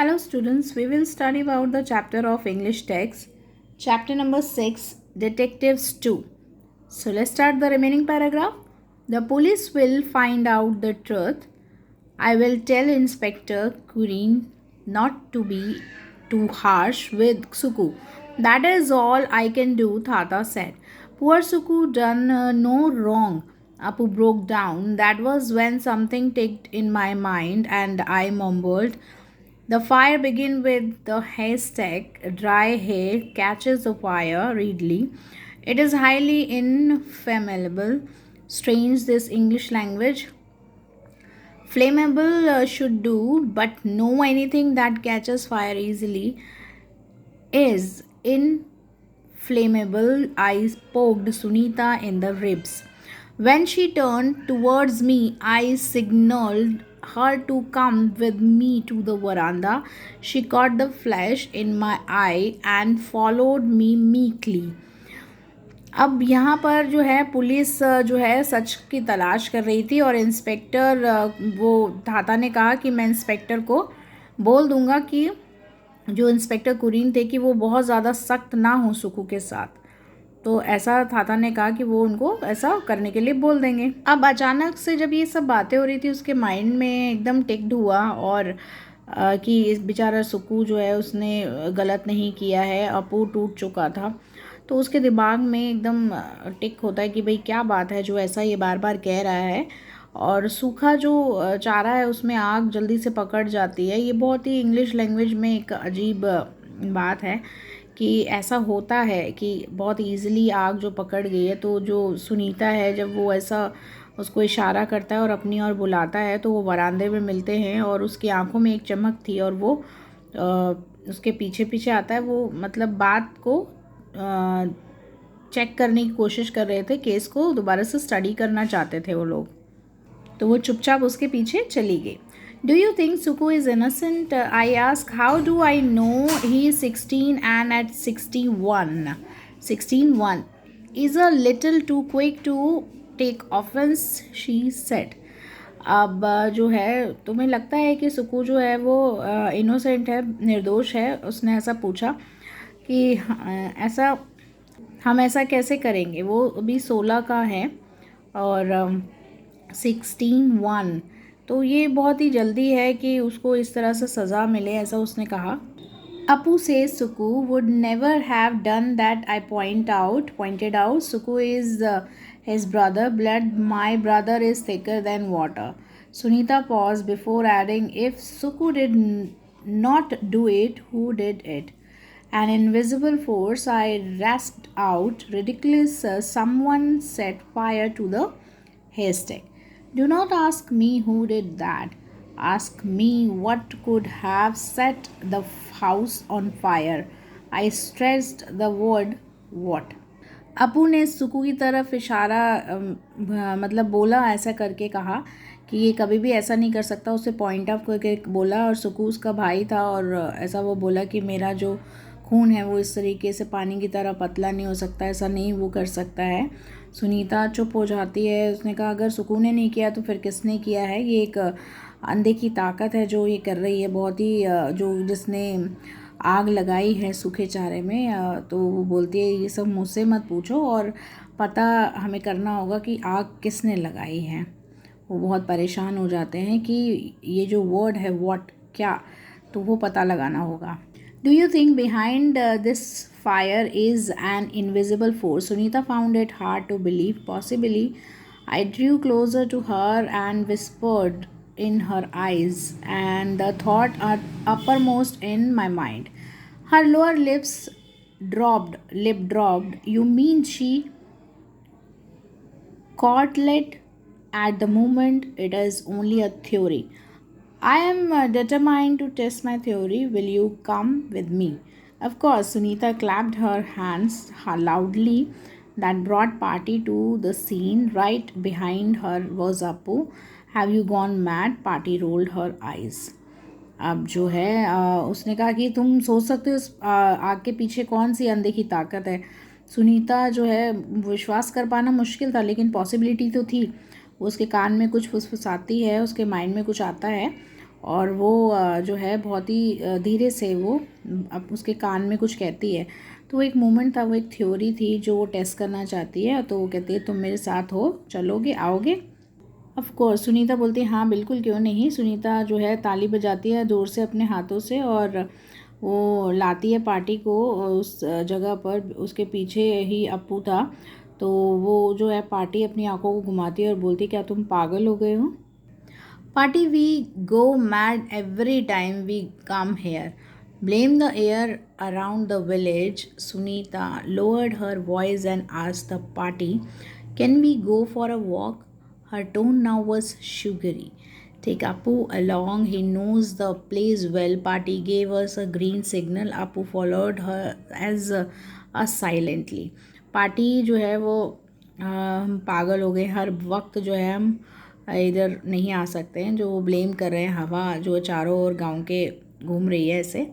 Hello students, we will study about the chapter of English text, chapter number 6, Detectives 2. So let's start the remaining paragraph. The police will find out the truth. I will tell Inspector Kurin not to be too harsh with Suku. That is all I can do, Tata said. Poor Suku done no wrong. Apu broke down. That was when something ticked in my mind and I mumbled. The fire begins with the haystack. Dry hay catches the fire readily. It is highly inflammable. Strange this English language. Flammable should do, but know anything that catches fire easily is inflammable. I poked Sunita in the ribs. When she turned towards me, I signaled her to come with me to the veranda. She caught the flash in my eye and followed me meekly. अब यहाँ पर जो है police जो है सच की तलाश कर रही थी और इंस्पेक्टर वो थाता ने कहा कि मैं इंस्पेक्टर को बोल दूंगा कि जो इंस्पेक्टर कुरीन थे कि वो बहुत ज़्यादा सख्त ना हो सुकू के साथ। तो ऐसा थाता ने कहा कि वो उनको ऐसा करने के लिए बोल देंगे। अब अचानक से जब ये सब बातें हो रही थी उसके माइंड में एकदम टिक्ड हुआ और कि इस बेचारा सुकू जो है उसने गलत नहीं किया है, अपू टूट चुका था। तो उसके दिमाग में एकदम टिक होता है कि भाई क्या बात है जो ऐसा ये बार बार कह रहा है। और सूखा जो चारा है उसमें आग जल्दी से पकड़ जाती है। ये बहुत ही इंग्लिश लैंग्वेज में एक अजीब बात है कि ऐसा होता है कि बहुत ईजिली आग जो पकड़ गई है। तो जो सुनीता है जब वो ऐसा उसको इशारा करता है और अपनी ओर बुलाता है तो वो वरांदे में मिलते हैं और उसकी आंखों में एक चमक थी और वो उसके पीछे पीछे आता है। वो मतलब बात को चेक करने की कोशिश कर रहे थे, केस को दोबारा से स्टडी करना चाहते थे वो लोग। तो वो चुपचाप उसके पीछे चली गई। डू यू थिंक सुकू is innocent? I ask. How do I know he is 16 and at 61 is a little too quick to take offence, she said. अब जो है तुम्हें लगता है कि सुकू जो है वो इनोसेंट है, निर्दोष है? उसने ऐसा पूछा कि ऐसा हम ऐसा कैसे करेंगे, वो अभी 16 का है और 16 तो ये बहुत ही जल्दी है कि उसको इस तरह से सज़ा मिले, ऐसा उसने कहा. Apu says Suku would never have done that. I pointed out. Suku is his brother. Blood, my brother is thicker than water. Sunita paused before adding, if Suku did not do it, who did it? An invisible force, I rasped out. Ridiculous. Someone set fire to the haystack. Do not ask me who did that. Ask me what could have set the house on fire. I stressed the word what. अपू ने सुकू की तरफ इशारा मतलब बोला, ऐसा करके कहा कि ये कभी भी ऐसा नहीं कर सकता. उसे पॉइंट ऑफ करके बोला और सुकू उसका भाई था और ऐसा वो बोला कि मेरा जो खून है वो इस तरीके से पानी की तरह पतला नहीं हो सकता, ऐसा नहीं वो कर सकता है. सुनीता चुप हो जाती है. उसने कहा अगर सुकू ने नहीं किया तो फिर किसने किया है? ये एक अंधे की ताकत है जो ये कर रही है, बहुत ही जो जिसने आग लगाई है सूखे चारे में. तो वो बोलती है ये सब मुझसे मत पूछो और पता हमें करना होगा कि आग किसने लगाई है. वो बहुत परेशान हो जाते हैं कि ये जो वर्ड है व्हाट, क्या, तो वो पता लगाना होगा. Do you think behind this fire is an invisible force? Sunita found it hard to believe. Possibly. I drew closer to her and whispered in her eyes, and the thought uppermost in my mind. Her lower lip dropped. You mean she caught at the moment? It is only a theory. I am determined to test my theory. Will you come with me? Of course. Sunita clapped her hands loudly. That brought Party to the scene. Right behind her was Apu. Have you gone mad? Party rolled her eyes. अब जो है उसने कहा कि तुम सोच सकते हो इस आग के पीछे कौन सी अनदेखी ताकत है. सुनीता जो है विश्वास कर पाना मुश्किल था लेकिन पॉसिबिलिटी तो थी. वो उसके कान में कुछ फुसफुसाती है, उसके माइंड में कुछ आता है और वो जो है बहुत ही धीरे से वो अब उसके कान में कुछ कहती है। तो वो एक मोमेंट था, वो एक थ्योरी थी जो वो टेस्ट करना चाहती है। तो वो कहती है तुम मेरे साथ हो, चलोगे, आओगे? ऑफ कोर्स सुनीता बोलती है हाँ बिल्कुल, क्यों नहीं। सुनीता जो है ताली बजाती है ज़ोर से अपने हाथों से और वो लाती है पार्टी को उस जगह पर। उसके पीछे ही अप्पू था। तो वो जो है पार्टी अपनी आंखों को घुमाती है और बोलती है क्या तुम पागल हो गए हो? Party, we go mad every time we come here. Blame the air around the village. Sunita lowered her voice and asked the party, can we go for a walk? Her tone now was sugary. Take Apu along, he knows the place well. Party gave us a green signal. Apu followed her as us silently. Party जो है वो हम पागल हो गए, हर वक्त जो है हम इधर नहीं आ सकते हैं। जो वो ब्लेम कर रहे हैं हवा जो चारों ओर गांव के घूम रही है ऐसे।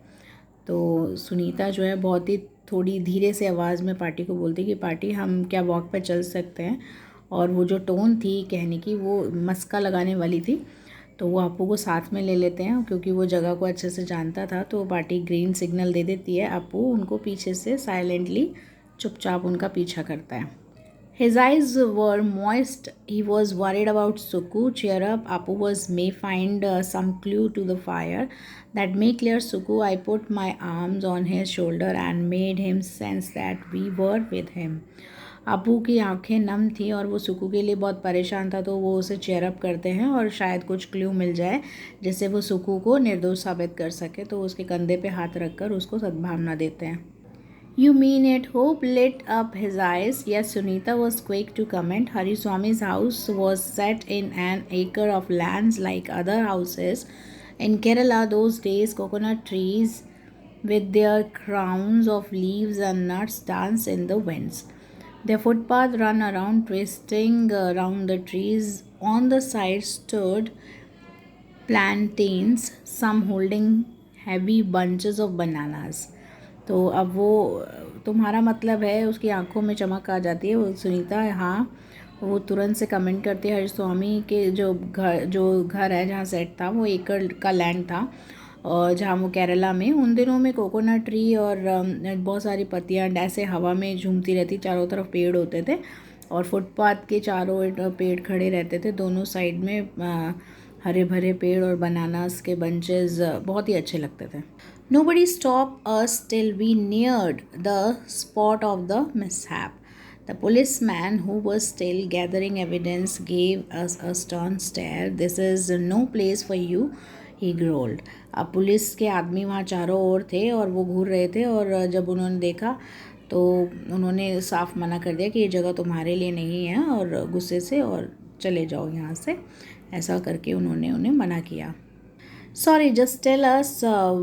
तो सुनीता जो है बहुत ही थोड़ी धीरे से आवाज़ में पार्टी को बोलती कि पार्टी हम क्या वॉक पर चल सकते हैं। और वो जो टोन थी कहने की वो मस्का लगाने वाली थी। तो वो अप्पू को साथ में ले लेते हैं क्योंकि वो जगह को अच्छे से जानता था। तो पार्टी ग्रीन सिग्नल दे देती है। अप्पू उनको पीछे से साइलेंटली चुपचाप उनका पीछा करता है। His eyes were moist. He was worried about Suku. Cheer up, Apu was may find some clue to the fire that may clear Suku. I put my arms on his shoulder and made him sense that we were with him. Appu की आंखें नम थी और वो सुकू के लिए बहुत परेशान था। तो वो उसे चेयर अप करते हैं और शायद कुछ क्ल्यू मिल जाए जिससे वो सुकू को निर्दोष साबित कर सके। तो उसके कंधे पे हाथ रखकर उसको सद्भावना देते हैं। You mean it? Hope lit up his eyes. Yes, Sunita was quick to comment. Hariswami's house was set in an acre of lands like other houses. In Kerala, those days, coconut trees with their crowns of leaves and nuts dance in the winds. Their footpath ran around, twisting around the trees. On the side stood plantains, some holding heavy bunches of bananas. तो अब वो तुम्हारा मतलब है, उसकी आंखों में चमक आ जाती है। वो सुनीता हाँ, वो तुरंत से कमेंट करती है हरिस्वामी के जो घर है जहाँ सेट था वो एकड़ का लैंड था। और जहाँ वो केरला में उन दिनों में कोकोनट ट्री और बहुत सारी पत्तियाँ ऐसे हवा में झूमती रहती, चारों तरफ पेड़ होते थे और फुटपाथ के चारों पेड़ खड़े रहते थे दोनों साइड में। हरे भरे पेड़ और बनानास के बंचेस बहुत ही अच्छे लगते थे। Nobody stopped us till we neared the spot of the mishap. The policeman, who was still gathering evidence, gave us a stern stare. This is no place for you, he growled. अब police के आदमी वहाँ चारों ओर थे और वो घूर रहे थे और जब उन्होंने देखा तो उन्होंने साफ मना कर दिया कि ये जगह तुम्हारे लिए नहीं है और गुस्से से और चले जाओ यहाँ से। ऐसा करके उन्होंने उन्हें मना किया। Sorry, just tell us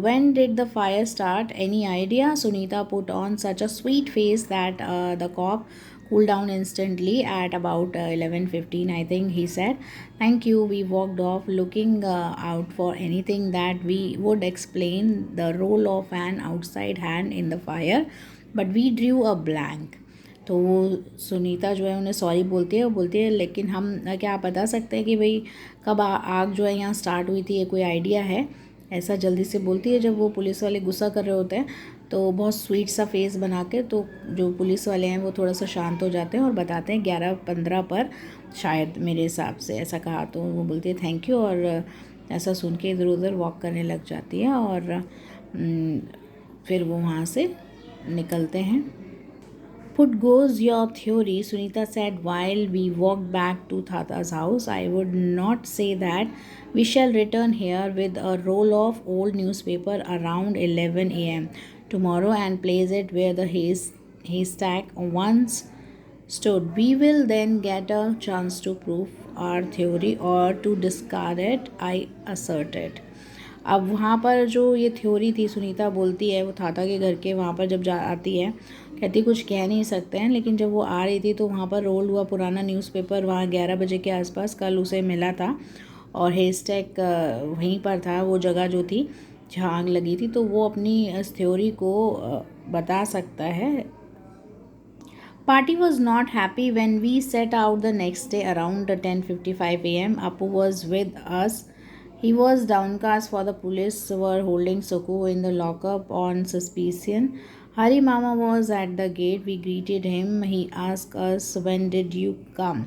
when did the fire start? Any idea? Sunita put on such a sweet face that the cop cooled down instantly at about 11:15, I think he said. Thank you. We walked off looking out for anything that we would explain the role of an outside hand in the fire, but we drew a blank. तो वो सुनीता जो है उन्हें sorry बोलती है। वो बोलती है लेकिन हम क्या बता सकते हैं कि भाई कब आग जो है यहाँ स्टार्ट हुई थी, ये कोई आइडिया है? ऐसा जल्दी से बोलती है। जब वो पुलिस वाले गुस्सा कर रहे होते हैं तो बहुत स्वीट सा फेस बना के तो जो पुलिस वाले हैं वो थोड़ा सा शांत हो जाते हैं और बताते हैं 11:15 पर शायद मेरे हिसाब से ऐसा कहा। तो वो बोलती है थैंक यू और ऐसा सुन के इधर उधर वॉक करने लग जाती है और फिर वो वहाँ से निकलते हैं। Put goes your theory, Sunita said while we walked back to Thata's house. I would not say that. We shall return here with a roll of old newspaper around 11 a.m. tomorrow and place it where the haystack once stood. We will then get a chance to prove our theory or to discard it, I asserted. अब वहाँ पर जो ये theory थी सुनीता बोलती है वो थाता के घर के वहाँ पर जब जा आती है कहती कुछ कह नहीं सकते हैं, लेकिन जब वो आ रही थी तो वहाँ पर रोल हुआ पुराना न्यूज़पेपर वहाँ 11 बजे के आसपास कल उसे मिला था और हेस्टैग वहीं पर था, वो जगह जो थी जहाँ आग लगी थी। तो वो अपनी इस थ्योरी को बता सकता है। Party was not happy when we set out the next day around 10:55 a.m. Apu was with us He was downcast for the police were holding Suku in the lockup on suspicion. Hari Mama was at the gate. We greeted him. He asked us, when did you come?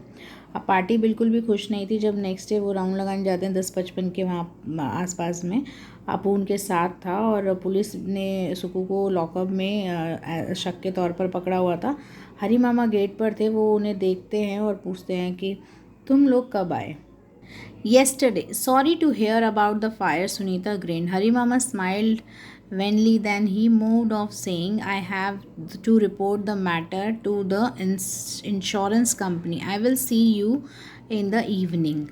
अब party बिल्कुल भी खुश नहीं थी जब next day वो round लगाने जाते हैं 10:55 के वहाँ आसपास में। अपू उनके साथ था और पुलिस ने सुकू को लॉकअप में शक के तौर पर पकड़ा हुआ था। हरी मामा गेट पर थे। वो उन्हें देखते हैं और पूछते हैं कि तुम लोग कब आए? Yesterday. Sorry to hear about the fire, Sunita grinned. Hari Mama smiled wanly, then he moved off, saying, I have to report the matter to the insurance company. I will see you in the evening.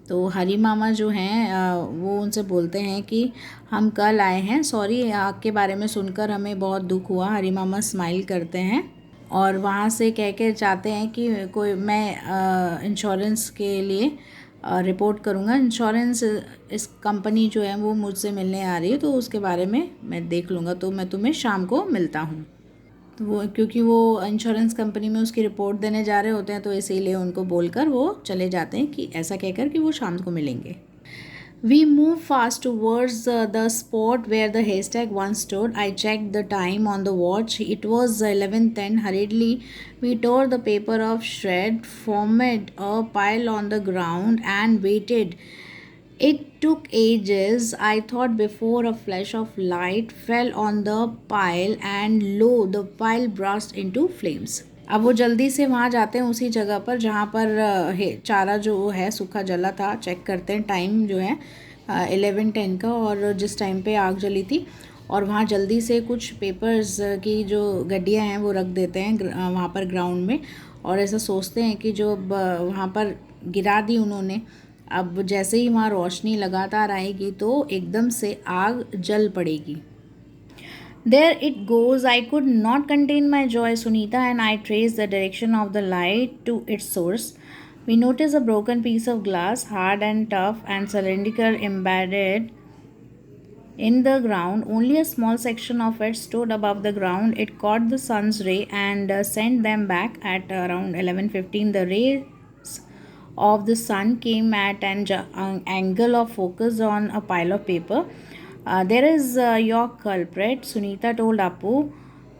तो हरी मामा जो हैं वो उनसे बोलते हैं कि हम कल आए हैं, सॉरी आग के बारे में सुनकर हमें बहुत दुख हुआ। हरी मामा स्माइल करते हैं और वहाँ से कह के चाहते हैं कि कोई मैं इंश्योरेंस के लिए रिपोर्ट करूँगा। इंश्योरेंस इस कंपनी जो है वो मुझसे मिलने आ रही है, तो उसके बारे में मैं देख लूँगा, तो मैं तुम्हें शाम को मिलता हूँ। तो वो क्योंकि वो इंश्योरेंस कंपनी में उसकी रिपोर्ट देने जा रहे होते हैं, तो इसीलिए उनको बोलकर वो चले जाते हैं कि ऐसा कहकर कि वो शाम को मिलेंगे। We moved fast towards the spot where the haystack once stood. I checked the time on the watch. It was 11:10. Hurriedly, we tore the paper of shred, formed a pile on the ground, and waited. It took ages. I thought before a flash of light fell on the pile, and lo, the pile burst into flames. अब वो जल्दी से वहाँ जाते हैं उसी जगह पर जहाँ पर चारा जो है सूखा जला था। चेक करते हैं टाइम जो है 11:10 का और जिस टाइम पे आग जली थी, और वहाँ जल्दी से कुछ पेपर्स की जो गड्डियाँ हैं वो रख देते हैं वहाँ पर ग्राउंड में, और ऐसा सोचते हैं कि जो वहाँ पर गिरा दी उन्होंने, अब जैसे ही वहाँ रोशनी लगातार आएगी तो एकदम से आग जल पड़ेगी। There it goes. I could not contain my joy, Sunita, and I traced the direction of the light to its source. We noticed a broken piece of glass, hard and tough and cylindrical, embedded in the ground. Only a small section of it stood above the ground. It caught the sun's ray and sent them back at around 11:15. The rays of the sun came at an angle of focus on a pile of paper. There is your culprit, Sunita told Apu.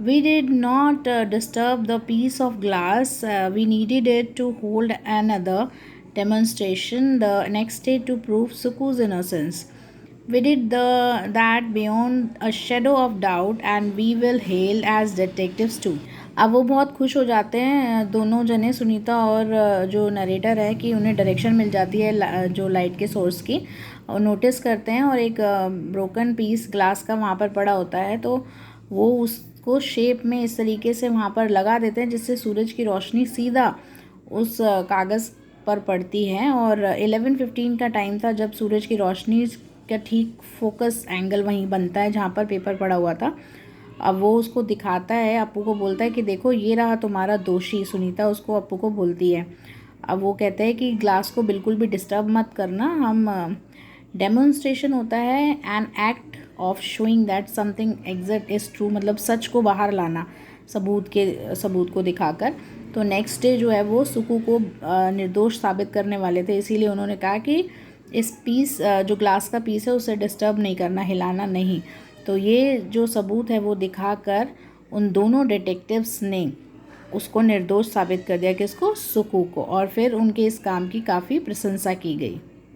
We did not disturb the piece of glass. We needed it to hold another demonstration the next day to prove Suku's innocence. We did that beyond a shadow of doubt, and we will hail as detectives too. अब वो बहुत खुश हो जाते हैं दोनों जने, सुनीता और जो नरेटर है, कि उन्हें डायरेक्शन मिल जाती है जो लाइट के सोर्स की, और नोटिस करते हैं और एक ब्रोकन पीस ग्लास का वहाँ पर पड़ा होता है, तो वो उसको शेप में इस तरीके से वहाँ पर लगा देते हैं जिससे सूरज की रोशनी सीधा उस कागज़ पर पड़ती है। और 11:15 का टाइम था जब सूरज की रोशनी का ठीक फोकस एंगल वहीं बनता है जहाँ पर पेपर पड़ा हुआ था। अब वो उसको दिखाता है, अप्पू को बोलता है कि देखो ये रहा तुम्हारा दोषी। सुनीता उसको अप्पू को बोलती है। अब वो कहते हैं कि ग्लास को बिल्कुल भी डिस्टर्ब मत करना, हम डेमोन्स्ट्रेशन होता है an act of showing that something exact is true, मतलब सच को बाहर लाना सबूत को दिखाकर। तो नेक्स्ट डे जो है वो सुकू को निर्दोष साबित करने वाले थे, इसीलिए उन्होंने कहा कि इस पीस जो ग्लास का पीस है उसे डिस्टर्ब नहीं करना, हिलाना नहीं। तो ये जो सबूत है वो दिखाकर उन दोनों डिटेक्टिव्स ने उसको निर्दोष साबित कर दिया, किसको? सुकू को, और फिर उनके इस काम की काफ़ी प्रशंसा की गई।